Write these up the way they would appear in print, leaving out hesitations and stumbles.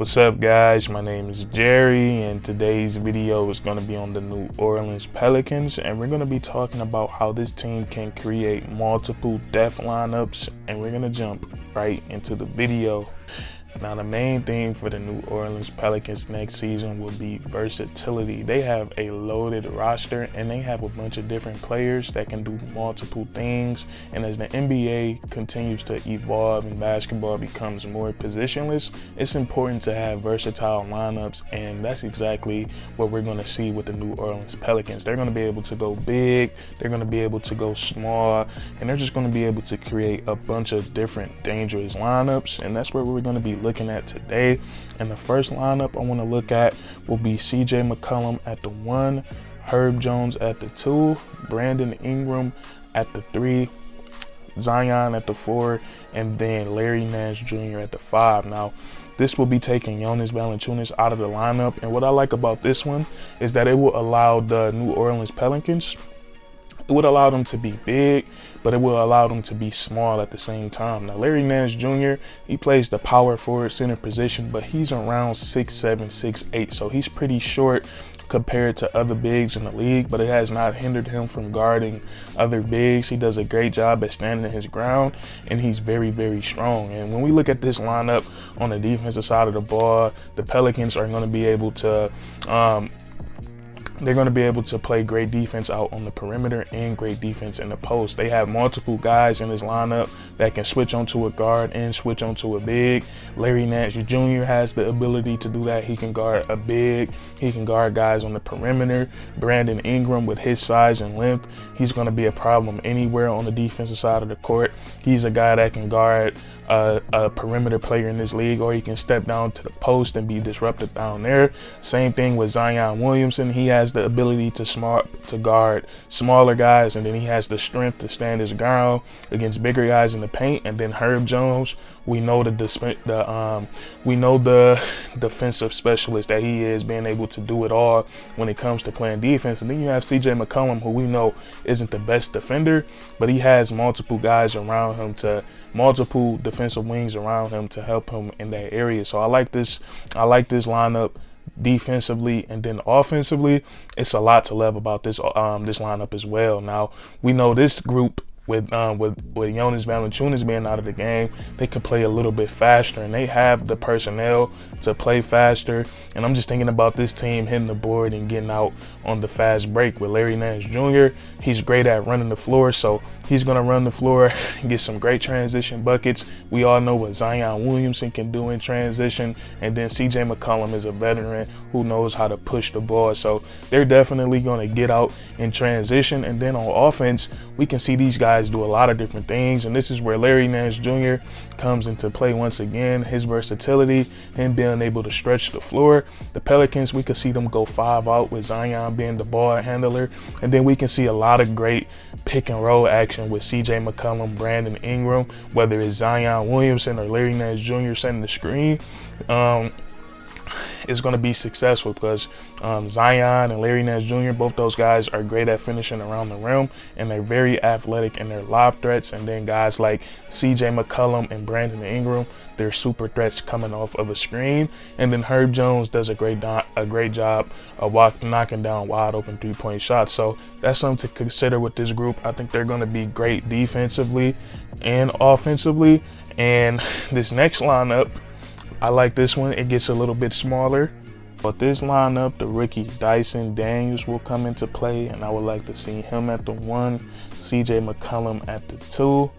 What's up, guys? My name is Jerry, and today's video is going to be on the New Orleans Pelicans, and we're going to be talking about how this team can create multiple depth lineups, and we're going to jump right into the video. Now, the main thing for the New Orleans Pelicans next season will be versatility. They have a loaded roster and they have a bunch of different players that can do multiple things. And as the NBA continues to evolve and basketball becomes more positionless, it's important to have versatile lineups. And that's exactly what we're going to see with the New Orleans Pelicans. They're going to be able to go big, they're going to be able to go small, and they're just going to be able to create a bunch of different dangerous lineups. And that's where we're going to be looking at today. And the first lineup I want to look at will be CJ McCollum at the 1, Herb Jones at the 2, Brandon Ingram at the 3, Zion at the 4, and then Larry Nance Jr. at the 5. Now, this will be taking Jonas Valanciunas out of the lineup, and what I like about this one is that it will allow the New Orleans Pelicans, it would allow them to be big, but it will allow them to be small at the same time. Now, Larry Nance Jr., he plays the power forward center position, but he's around 6'7", 6'8", so he's pretty short compared to other bigs in the league, but it has not hindered him from guarding other bigs. He does a great job at standing his ground, and he's very, very strong. And when we look at this lineup on the defensive side of the ball, the Pelicans are going to be able to they're going to be able to play great defense out on the perimeter and great defense in the post. They have multiple guys in this lineup that can switch onto a guard and switch onto a big. Larry Nance Jr. has the ability to do that. He can guard a big. He can guard guys on the perimeter. Brandon Ingram, with his size and length, he's going to be a problem anywhere on the defensive side of the court. He's a guy that can guard a perimeter player in this league, or he can step down to the post and be disrupted down there. Same thing with Zion Williamson. He has the ability to guard smaller guys, and then he has the strength to stand his ground against bigger guys in the paint. And then Herb Jones, we know the defensive specialist that he is, being able to do it all when it comes to playing defense. And then you have CJ McCollum, who we know isn't the best defender, but he has multiple guys around him, multiple defensive wings around him to help him in that area. So I like this lineup defensively, and then offensively, it's a lot to love about this lineup as well. Now, we know this group with Jonas Valanciunas being out of the game, they could play a little bit faster, and they have the personnel to play faster. And I'm just thinking about this team hitting the board and getting out on the fast break. With Larry Nance Jr., he's great at running the floor, so he's going to run the floor and get some great transition buckets. We all know what Zion Williamson can do in transition, and then CJ McCollum is a veteran who knows how to push the ball, so they're definitely going to get out in transition. And then on offense, we can see these guys do a lot of different things, and this is where Larry Nance Jr. comes into play once again. His versatility, him being able to stretch the floor. The Pelicans, we could see them go 5 out with Zion being the ball handler, and then we can see a lot of great pick and roll action with CJ McCollum, Brandon Ingram, whether it's Zion Williamson or Larry Nance Jr. setting the screen. Is going to be successful because Zion and Larry Nance Jr., both those guys are great at finishing around the rim, and they're very athletic in their lob threats. And then guys like CJ McCollum and Brandon Ingram, they're super threats coming off of a screen. And then Herb Jones does a great job of knocking down wide open 3-point shots. So that's something to consider with this group. I think they're going to be great defensively and offensively. And this next lineup, I like this one. It gets a little bit smaller, but this lineup, the rookie Dyson Daniels will come into play, and I would like to see him at the 1, CJ McCollum at the 2,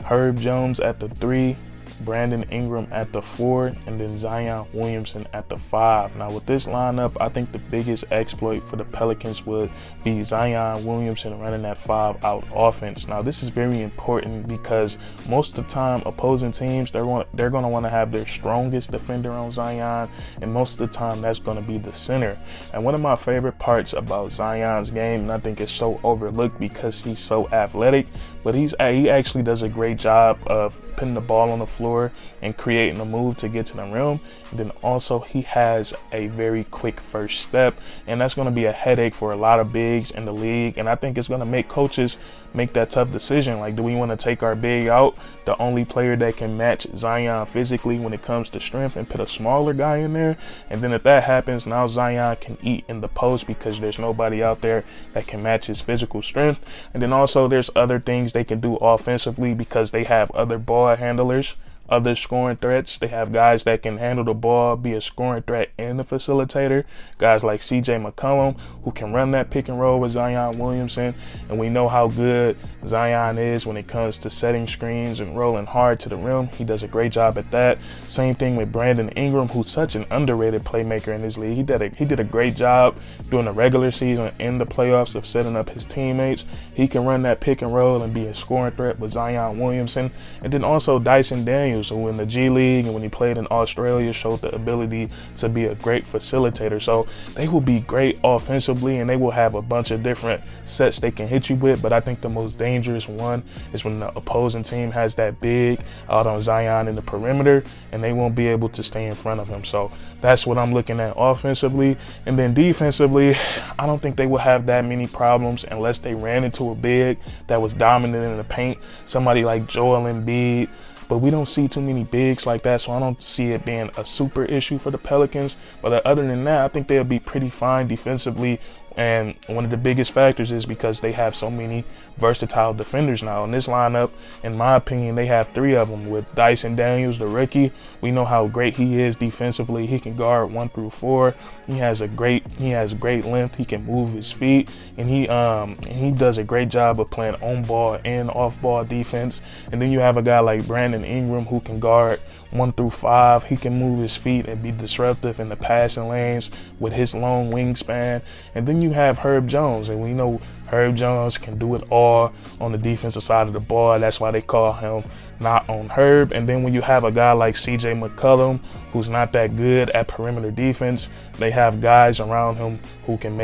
Herb Jones at the 3, Brandon Ingram at the 4, and then Zion Williamson at the 5. Now, with this lineup, I think the biggest exploit for the Pelicans would be Zion Williamson running that 5-out offense. Now, this is very important because most of the time, opposing teams, they're going to want to have their strongest defender on Zion, and most of the time, that's going to be the center. And one of my favorite parts about Zion's game, and I think it's so overlooked because he's so athletic, but he actually does a great job of putting the ball on the floor floor and creating a move to get to the rim. And then also he has a very quick first step, and that's going to be a headache for a lot of bigs in the league. And I think it's going to make coaches make that tough decision. Like, do we want to take our big out, the only player that can match Zion physically when it comes to strength, and put a smaller guy in there? And then if that happens, now Zion can eat in the post because there's nobody out there that can match his physical strength. And then also there's other things they can do offensively because they have other ball handlers, other scoring threats. They have guys that can handle the ball, be a scoring threat and a facilitator. Guys like CJ McCollum, who can run that pick and roll with Zion Williamson. And we know how good Zion is when it comes to setting screens and rolling hard to the rim. He does a great job at that. Same thing with Brandon Ingram, who's such an underrated playmaker in this league. He did a great job during the regular season and the playoffs of setting up his teammates. He can run that pick and roll and be a scoring threat with Zion Williamson. And then also Dyson Daniels, who in the G League and when he played in Australia showed the ability to be a great facilitator. So they will be great offensively, and they will have a bunch of different sets they can hit you with. But I think the most dangerous one is when the opposing team has that big out on Zion in the perimeter and they won't be able to stay in front of him. So that's what I'm looking at offensively. And then defensively, I don't think they will have that many problems unless they ran into a big that was dominant in the paint, somebody like Joel Embiid. But we don't see too many bigs like that, so I don't see it being a super issue for the Pelicans. But other than that, I think they'll be pretty fine defensively. And one of the biggest factors is because they have so many versatile defenders now. In this lineup, in my opinion, they have three of them. With Dyson Daniels, the rookie, we know how great he is defensively. He can guard 1 through 4. He has great length. He can move his feet, and he does a great job of playing on ball and off ball defense. And then you have a guy like Brandon Ingram who can guard 1 through 5. He can move his feet and be disruptive in the passing lanes with his long wingspan. And then you have Herb Jones, and we know Herb Jones can do it all on the defensive side of the ball. That's why they call him Not on Herb. And then when you have a guy like CJ McCollum, who's not that good at perimeter defense, they have guys around him who can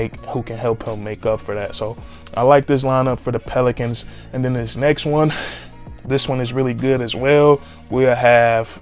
help him make up for that. So I like this lineup for the Pelicans. And then this next one, this one is really good as well. We'll have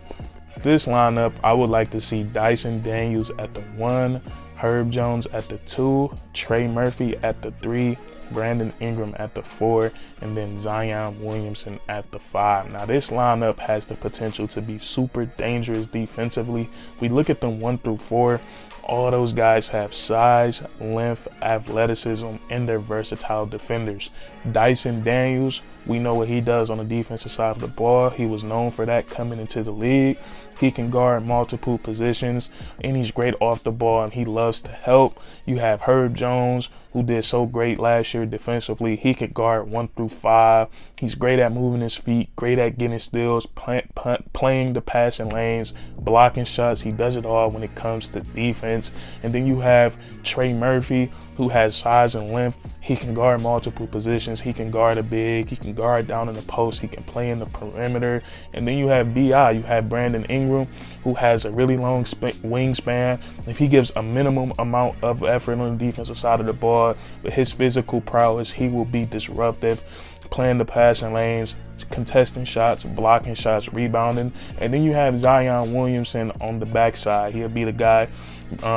this lineup. I would like to see Dyson Daniels at the 1, Herb Jones at the 2, Trey Murphy at the 3, Brandon Ingram at the 4, and then Zion Williamson at the 5. Now this lineup has the potential to be super dangerous defensively. If we look at them 1 through 4, all those guys have size, length, athleticism, and they're versatile defenders. Dyson Daniels, we know what he does on the defensive side of the ball. He was known for that coming into the league. He can guard multiple positions, and he's great off the ball, and he loves to help. You have Herb Jones, who did so great last year defensively. He can guard 1 through 5. He's great at moving his feet, great at getting steals, playing the passing lanes, blocking shots. He does it all when it comes to defense. And then you have Trey Murphy, who has size and length. He can guard multiple positions. He can guard a big. He can guard down in the post. He can play in the perimeter. And then you have B.I. You have Brandon Ingram, who has a really long wingspan. If he gives a minimum amount of effort on the defensive side of the ball, with his physical prowess, he will be disruptive, playing the passing lanes, contesting shots, blocking shots, rebounding. And then you have Zion Williamson on the backside. He'll be the guy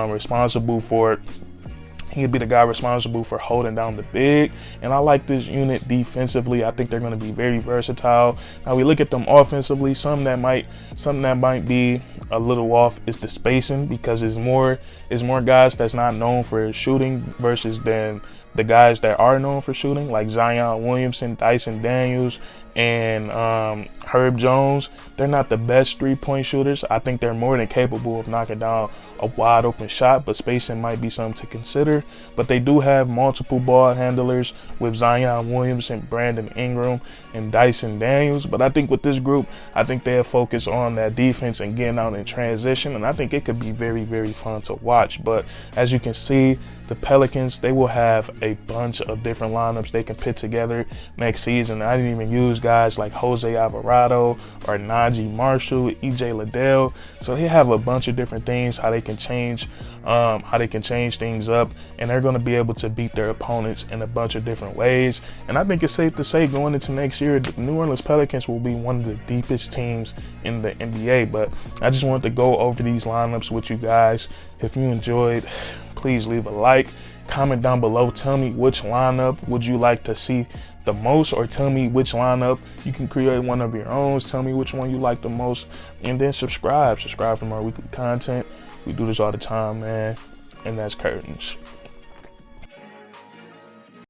responsible for holding down the big. And I like this unit defensively. I think they're going to be very versatile. Now we look at them offensively. Something that might be a little off is the spacing, because it's more guys that's not known for shooting versus then the guys that are known for shooting, like Zion Williamson, Dyson Daniels, and Herb Jones. They're not the best three-point shooters. I think they're more than capable of knocking down a wide open shot, but spacing might be something to consider. But they do have multiple ball handlers with Zion Williamson, Brandon Ingram, and Dyson Daniels. But I think with this group, I think they'll focus on that defense and getting out in transition, and I think it could be very, very fun to watch. But as you can see, the Pelicans, they will have a bunch of different lineups they can put together next season. I didn't even use guys like Jose Alvarado or Najee Marshall, EJ Liddell. So they have a bunch of different things how they can change things up, and they're going to be able to beat their opponents in a bunch of different ways. And I think it's safe to say going into next year, the New Orleans Pelicans will be one of the deepest teams in the NBA. But I just wanted to go over these lineups with you guys. If you enjoyed, please leave a like, comment down below, tell me which lineup would you like to see the most, or tell me which lineup you can create one of your own. Tell me which one you like the most, and then subscribe for more weekly content. We do this all the time, man, and that's curtains.